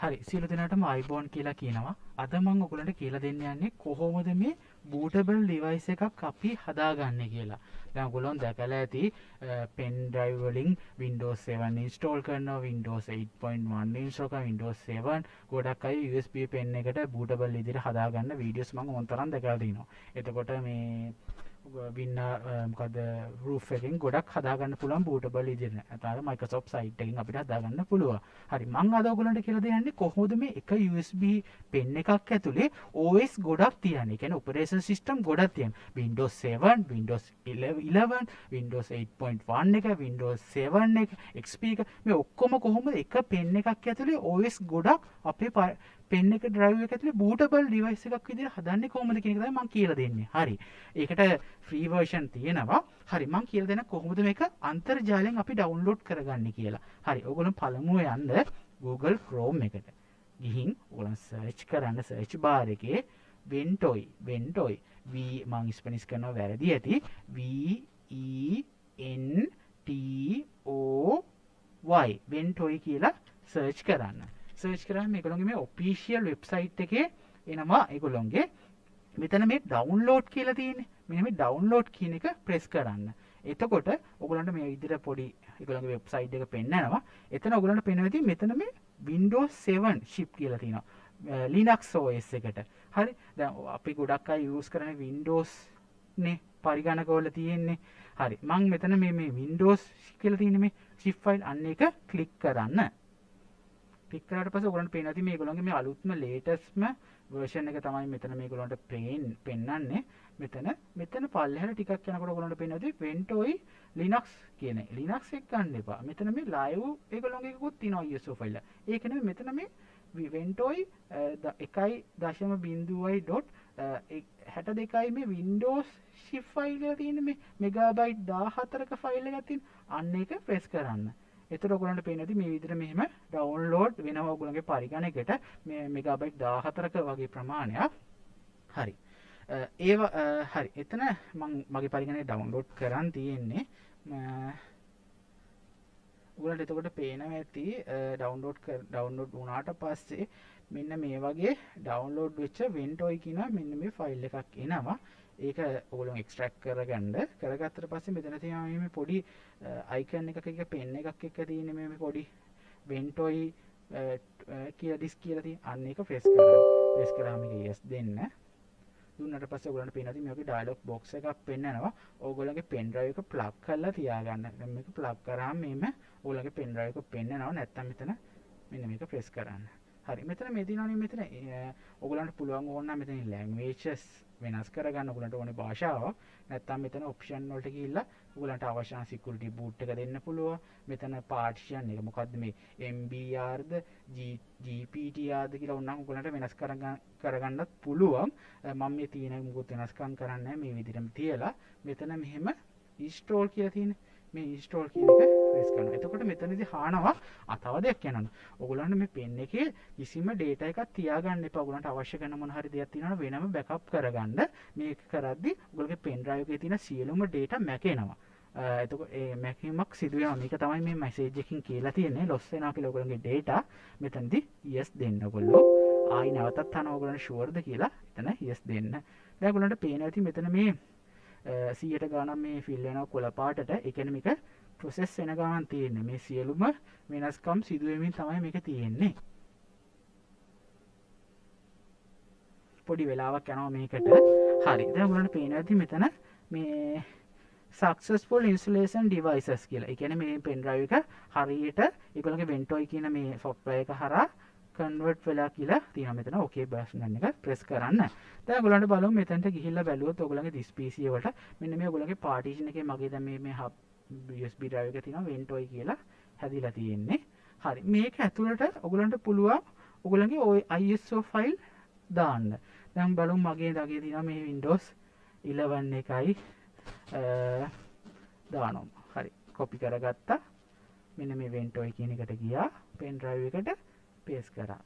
හරි සියලු දෙනාටම අයිබෝන් කියලා කියනවා. අද මම ඔයගලන්ට කියලා දෙන්න යන්නේ කොහොමද මේ bootable device එකක් අපි හදාගන්නේ කියලා. දැන් ඔයගොල්ලෝ දැකලා ඇති pen drive වලින් Windows 7 install කරනවා, Windows 8.1 install කරනවා, Windows 7 ගොඩක් අය USB pen එකට bootable විදිහට හදාගන්න වීඩියෝස් මම ඕන තරම් දැකලා තිනවා. එතකොට මේ මොකද රූෆ් එකෙන් ගොඩක් හදාගන්න පුළුවන් bootable විදිහට. අතන Microsoft site එකකින් අපිට හදාගන්න පුළුවන්. හරි මම අද ඔයගලන්ට කියලා දෙන්නේ කොහොමද මේ එක USB pen එකක් ඇතුලේ OS ගොඩක් තියන්නේ. කියන්නේ operation system ගොඩක් තියන්නේ. Windows 7, Windows 11, Windows 8.1 එක, Windows 7 එක, XP එක මේ ඔක්කොම කොහොමද එක pen එකක් ඇතුලේ OS ගොඩක් අපේ pen එක drive එක ඇතුලේ bootable device එකක් විදිහට හදන්නේ කොහොමද කියන එක තමයි මම කියලා දෙන්නේ. හරි. ඒකට free version තියෙනවා. හරි මම කියලා දෙන්න කොහොමද මේක අන්තර්ජාලයෙන් අපි download කරගන්නේ කියලා. හරි. ඔයගොල්ලෝ පළමුව යන්න Google Chrome එකට. ගිහින් ඔයගොල්ලෝ search කරන්න search bar එකේ ventoy V මම ස්පෙනිෂ් කරනවා වැරදි ඇති VENTOY ventoy කියලා search කරන්න. සර්ච් කරාම මේගොල්ලෝගේ මේ ඔෆිෂියල් වෙබ්සයිට් එකේ එනවා ඒගොල්ලෝගේ මෙතන මේ ඩවුන්ලෝඩ් කියලා තියෙන්නේ. මෙන්න මේ ඩවුන්ලෝඩ් කියන එක ප්‍රෙස් කරන්න. එතකොට ඔයගොල්ලන්ට මේ විදිහට පොඩි ඒගොල්ලෝගේ වෙබ්සයිට් එක පෙන්නනවා. එතන ඔයගොල්ලන්ට පෙන්වෙදී මෙතන මේ Windows 7 ship කියලා තියෙනවා. Linux OS එකට. හරි. දැන් අපි ගොඩක් අය යූස් කරන්නේ Windows නේ පරිගණකවල තියෙන්නේ. හරි. මම මෙතන මේ Windows කියලා තියෙන මේ zip file අන්න එක ක්ලික් කරන්න. ක්ලික් කරාට පස්සේ ඔයගොල්ලන්ට පේනවා ඉතින් මේගොල්ලන්ගේ මේ අලුත්ම ලේටස්ට්ම version එක තමයි මෙතන මේගොල්ලන්ට පෙන්නන්නේ. මෙතන පල්ලෙහාට ටිකක් යනකොට ඔයගොල්ලන්ට පේනවා ඉතින් ventoy Linux කියන Linux එක ගන්න එපා. මෙතන මේ live ඒගොල්ලන්ගේ එකකුත් තියෙනවා ISO file. ඒක නෙමෙයි මෙතන මේ ventoy 1.0.62යි මේ Windows zip file එක තියෙන මේ megabyte 14ක file එකක් තියෙන අන්න ඒක press කරන්න. එතකොට ඔයගොල්ලන්ට පේනවා ඉතින් මේ විදිහට මෙහෙම ඩවුන්ලෝඩ් වෙනවා ඔයගොල්ලන්ගේ පරිගණකයට මේ මෙගාබයිට් 14ක වගේ ප්‍රමාණයක්. හරි. හරි. එතන මම මගේ පරිගණකේ ඩවුන්ලෝඩ් කරන් තියෙන්නේ. ඔයගොල්ලන්ට එතකොට පේනවා ඇති ඩවුන්ලෝඩ් වුණාට පස්සේ මෙන්න මේ වගේ ඩවුන්ලෝඩ් වෙච්ච ventoy කියන මෙන්න මේ ෆයිල් එකක් එනවා. ඒක ඔයගොල්ලෝ එක්ස්ට්‍රැක්ට් කරගත්තට පස්සේ මෙතන තියෙනවා මේ පොඩි අයිකන් එකක එක පෙන් එකක් එක්ක තියෙන මේ පොඩි ventoy කියලා ඩිස්ක් කියලා තියෙන අන්න ඒක ප්‍රෙස් කරන්න. ප්‍රෙස් කරාම මේක yes දෙන්න. දුන්නාට පස්සේ ඔයගොල්ලන්ට පේනවා ඉතින් මේකේ ඩයලොග් බොක්ස් එකක් පෙන්නනවා. ඔයගොල්ලන්ගේ pen drive එක ප්ලග් කරලා තියාගන්න. දැන් මේක ප්ලග් කරාම මෙහෙම ඔයගොල්ලන්ගේ pen drive එක පෙන්නනවා. නැත්තම් මෙතන මෙන්න මේක ප්‍රෙස් කරන්න. හරි මෙතන මේ දිනවනේ මෙතන ඔයගොල්ලන්ට පුළුවන් ඕන නම් මෙතන languages වෙනස් කරගන්න ඔයගොල්ලන්ට ඕනේ භාෂාව නැත්නම් මෙතන option වලට ගිහිල්ලා ඔයගොල්ලන්ට අවශ්‍ය නම් security boot එක දෙන්න පුළුවන් මෙතන partition එක මොකද්ද මේ MBRද GPTRද කියලා ඕනනම් ඔයගොල්ලන්ට වෙනස් කරගන්නත් පුළුවන් මම මේ තියෙන මොකද වෙනස්කම් කරන්නේ නැහැ මේ විදිහටම තියලා මෙතන මෙහෙම install කියලා තියෙන මේ install කියන එක press කරනවා. එතකොට මෙතනදී හානවා තව දෙයක් යනවා. ඔයගොල්ලන්ට මේ pen එකේ කිසිම data එකක් තියාගන්න එපා. ඔයගොල්ලන්ට අවශ්‍ය කරන මොන හරි දෙයක් තියෙනවා වෙනම backup කරගන්න. මේක කරද්දී ඔයගොල්ලෝගේ pen drive එකේ තියෙන සියලුම data මැකෙනවා. එතකොට ඒ මැකීමක් සිදු වෙනවා. මේක තමයි මේ message එකකින් කියලා තියෙන්නේ. loss වෙනවා කියලා ඔයගොල්ලන්ගේ data මෙතනදී yes දෙන්න ඔයගොල්ලෝ. ආයි නැවතත් අහනවා ඔයගොල්ලන්ට sure ද කියලා. එතන yes දෙන්න. දැන් ඔයගොල්ලන්ට පේනවා ඉතින් මෙතන මේ 100ට ගානක් මේ ෆිල් වෙනවා කොළ පාටට. ඒ කියන්නේ මේක ප්‍රොසෙස් වෙන ගානක් තියෙන්නේ. මේ සියලුම වෙනස්කම් සිදු වෙමින් තමයි මේක තියෙන්නේ. පොඩි වෙලාවක් යනවා මේකට. හරි. දැන් ඔයගොල්ලන්ට පේනවා ඇති මෙතන මේ successful installation devices කියලා. ඒ කියන්නේ මේ pen drive එක හරියට ඒගොල්ලන්ගේ ventoy කියන මේ software එක හරහා convert වෙලා කියලා තියෙනවා මෙතන okay version එක press කරන්න. දැන් ඔයගොල්ලන්ට බලමු මෙතනට ගිහිල්ලා බැලුවොත් ඔයගොල්ලන්ගේ this PC වලට මෙන්න මේ ඔයගොල්ලන්ගේ partition එකේ මගේ දැන් මේ USB drive එක තියෙනවා ventoy කියලා හැදිලා තියෙන්නේ. හරි. මේක ඇතුළට ඔයගොල්ලන්ට පුළුවන් ඔයගොල්ලන්ගේ ISO file දාන්න. දැන් බලමු මගේ තියෙනවා මේ Windows 11 එකයි දානවා. හරි. copy කරගත්තා. මෙන්න මේ ventoy කියන එකට ගියා pen drive එකට paste කරා.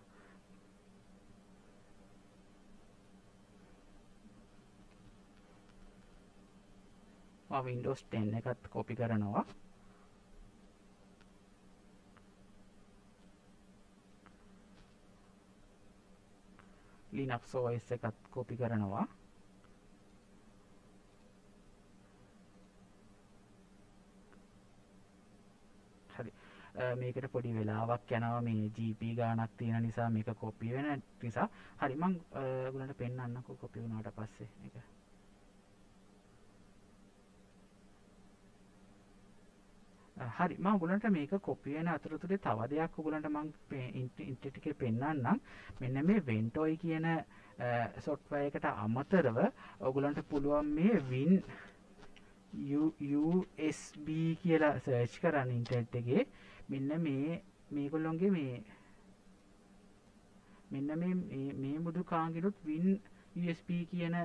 Windows 10 එකත් copy කරනවා. Linux OS එකත් copy කරනවා. හරි. මේකට පොඩි වෙලාවක් යනවා මේ GP ගානක් තියෙන නිසා මේක copy වෙන නිසා. හරි මම ඔයගලන්ට පෙන්නන්නකෝ copy වුණාට පස්සේ මේක. හරි මම ඔයගලන්ට මේක copy වෙන අතරතුරේ තව දෙයක් ඔයගලන්ට මම ඉන්ටර්නෙට් එකේ පෙන්නන්නම්. මෙන්න මේ ventoy කියන software එකට අමතරව ඔයගලන්ට පුළුවන් මේ USB කියලා සර්ච් කරන්න ඉන්ටර්නෙට් එකේ. මෙන්න මේගොල්ලොන්ගේ මෙන්න මේ මුදු කාංගිනුත් USB කියන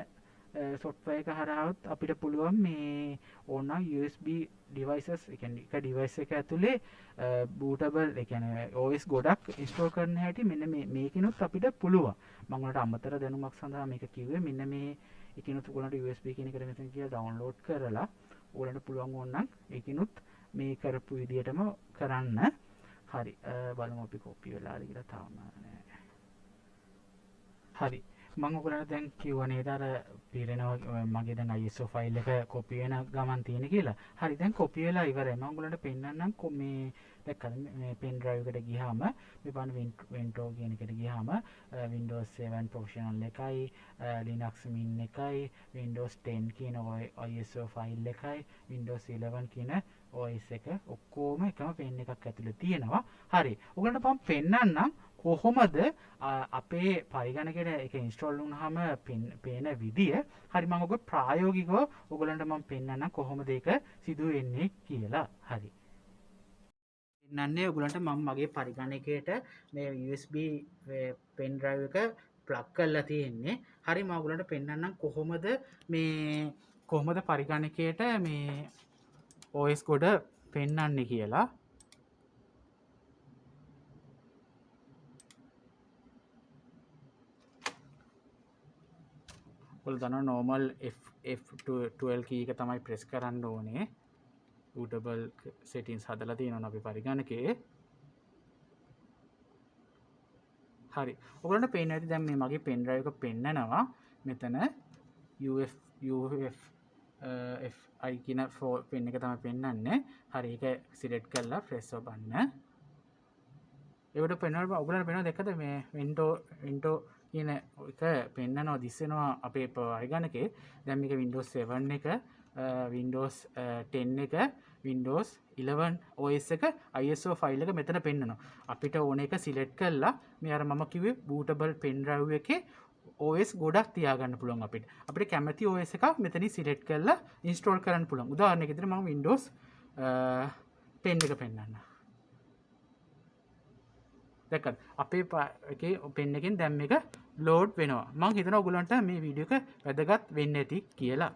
software එක හරහාවත් අපිට පුළුවන් මේ ඕනනම් USB devices ඒ කියන්නේ එක device එක ඇතුලේ bootable ඒ කියන්නේ OS ගොඩක් install කරන්න හැටි මෙන්න මේකිනුත් අපිට පුළුවන්. මම ඔයාලට අමතර දැනුමක් සඳහා මේක කිව්වේ. මෙන්න මේ ඒකිනුත් ඔයාලට USB කියන එකට මෙතන කියලා download කරලා ඔයාලට පුළුවන් ඕනනම් ඒකිනුත් මේ කරපු විදිහටම කරන්න. හරි බලමු අපි copy වෙලාද කියලා තාම නෑ. හරි මම ඔයගලන්ට දැන් කිව්වා නේද අර පිරෙනවා මගේ දැන් ISO ෆයිල් එක copy වෙන ගමන් තියෙන කියලා. හරි දැන් copy වෙලා ඉවරයි. මම ඔයගලන්ට පෙන්නන්නම් මේ දැක්කද මේ pen drive එකට ගියාම මේ බලන්න ventoy කියන එකට ගියාම Windows 7 professional එකයි Linux min එකයි Windows 10 කියන ISO ෆයිල් එකයි Windows 11 කියන OS එක ඔක්කොම එකම pen එකක් ඇතුලේ තියෙනවා. හරි ඔයගලන්ට මම පෙන්නන්නම් කොහොමද අපේ පරිගණකයට ඒක ඉන්ස්ටෝල් වුණාම පේන විදිය. හරි මම ඔක ප්‍රායෝගිකව ඔයගලන්ට මම පෙන්නන්නම් කොහොමද ඒක සිදු වෙන්නේ කියලා. හරි පෙන්නන්නේ ඔයගලන්ට මම මගේ පරිගණකයට මේ USB pen drive එක plug කරලා තියෙන්නේ. හරි මම ඔයගලන්ට පෙන්නන්නම් කොහොමද පරිගණකයට මේ OS කොඩ පෙන්නන්නේ කියලා. ඔයාලා normal F12 key එක තමයි press කරන්න ඕනේ. bootable settings හදලා තියෙනවා අපි පරිගණකේ. හරි. ඔයගලන්ට පේන්න ඇති දැන් මේ මගේ pen drive එක පෙන්නනවා. මෙතන FI කියන pen එක තමයි පෙන්නන්නේ. හරි ඒක select කරලා press ඔබන්න. ඒකට පෙන්නනවා ඔයගලන්ට පේනවා දැක්කද මේ ventoy කියන එක පෙන්නනවා දිස්සෙනවා අපේ පරිගණකේ. දැන් මේක Windows 7 එක Windows 10 එක Windows 11 OS එක ISO ෆයිල් එක මෙතන පෙන්නනවා. අපිට ඕන එක සිලෙක්ට් කරලා මේ අර මම කිව්වේ bootable pen drive එකේ OS ගොඩක් තියාගන්න පුළුවන් අපිට. අපිට කැමති OS එකක් මෙතනින් සිලෙක්ට් කරලා ඉන්ස්ටෝල් කරන්න පුළුවන්. උදාහරණයක් විදිහට මම Windows 10 එක පෙන්නන්න. දැක්කද අපේ එකේ pen එකෙන් දැන් මේක ලෝඩ් වෙනවා. මම හිතනවා ඔයගලන්ට මේ වීඩියෝ එක වැදගත් වෙන්න ඇති කියලා.